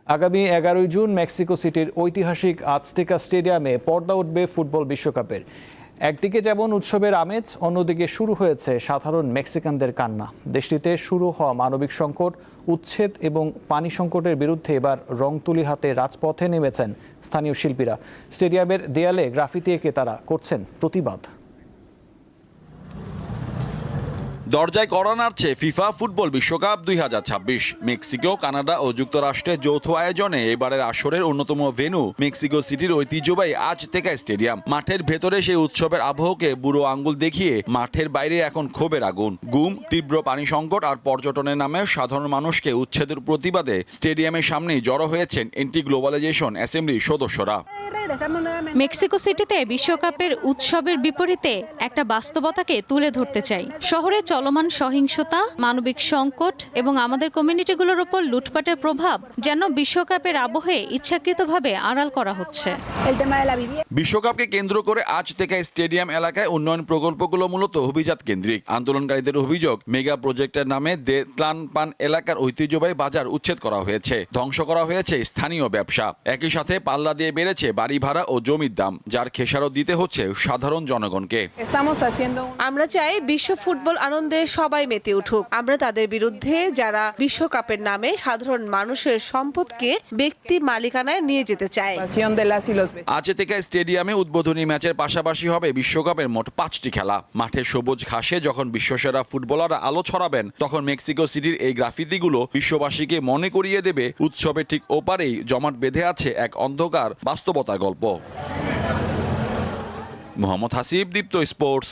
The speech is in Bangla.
আগামী 11 জুন মেক্সিকো সিটির ঐতিহাসিক আজতেকা স্টেডিয়ামে পর্দা উঠবে ফুটবল বিশ্বকাপের। একদিকে যেমন উৎসবের আমেজ, অন্যদিকে শুরু হয়েছে সাধারণ মেক্সিকানদের কান্না। দেশটিতে শুরু হওয়া মানবিক সংকট, উচ্ছেদ এবং পানি সংকটের বিরুদ্ধে এবার রং তুলি হাতে রাজপথে নেমেছেন স্থানীয় শিল্পীরা। স্টেডিয়ামের দেয়ালে গ্রাফিতি এঁকে তারা করছেন প্রতিবাদ। দরজায় কড়া নাড়ছে ফিফা ফুটবল বিশ্বকাপ 2026। মেক্সিকো, কানাডা ও যুক্তরাষ্ট্রের যৌথ আয়োজনে এবারের আসরের অন্যতম ভেন্যু মেক্সিকো সিটির ঐতিহ্যবাহী আজতেকা স্টেডিয়াম। মাঠের ভেতরে সেই উৎসবের আবহকে বুড়ো আঙ্গুল দেখিয়ে মাঠের বাইরে এখন ক্ষোভের আগুন। গুম, তীব্র পানি সংকট আর পর্যটনের নামে সাধারণ মানুষকে উচ্ছেদের প্রতিবাদে স্টেডিয়ামের সামনেই জড়ো হয়েছেন এন্টি গ্লোবালাইজেশন অ্যাসেম্বলির সদস্যরা। মেক্সিকো সিটিতে বিশ্বকাপের উৎসবের বিপরীতে একটা বাস্তবতাকে তুলে ধরতে চাই। শহরে চলমান সহিংসতা, মানবিক সংকট এবং আমাদের কমিউনিটিগুলোর ওপর লুটপাটের প্রভাব যেন বিশ্বকাপের আবহে ইচ্ছাকৃতভাবে আড়াল করা হচ্ছে। বিশ্বকাপকে কেন্দ্র করে আজ থেকে স্টেডিয়াম এলাকায় উন্নয়ন প্রকল্পগুলো মূলত অভিজাত কেন্দ্রিক। আন্দোলনকারীদের অভিযোগ, মেগা প্রজেক্টের নামে ত্লানপান এলাকার ঐতিহ্যবাহী বাজার উচ্ছেদ করা হয়েছে, ধ্বংস করা হয়েছে স্থানীয় ব্যবসা। একই সাথে পাল্লা দিয়ে বেড়েছে বাড়ি ভাড়া ও জমির দাম, যার খেসারত দিতে হচ্ছে সাধারণ জনগণকে। আমরা চাই বিশ্ব ফুটবল আনন্দে সবাই মেতে উঠুক। আমরা তাদের বিরুদ্ধে যারা বিশ্বকাপের নামে সাধারণ মানুষের সম্পদকে ব্যক্তি মালিকানায় নিয়ে যেতে চায়। আজ থেকে স্টেডিয়ামে উদ্বোধনী ম্যাচের পাশাপাশি হবে বিশ্বকাপের মোট 5টি খেলা। মাঠে সবুজ ঘাসে যখন বিশ্বসেরা ফুটবলাররা আলো ছড়াবেন, তখন মেক্সিকো সিটির এই গ্রাফিতিগুলো বিশ্ববাসীকে মনে করিয়ে দেবে উৎসবের ঠিক ওপারেই জমাট বেঁধে আছে এক অন্ধকার বাস্তবতার গল্প। মোহাম্মদ হাসিব, দীপ্ত স্পোর্টস।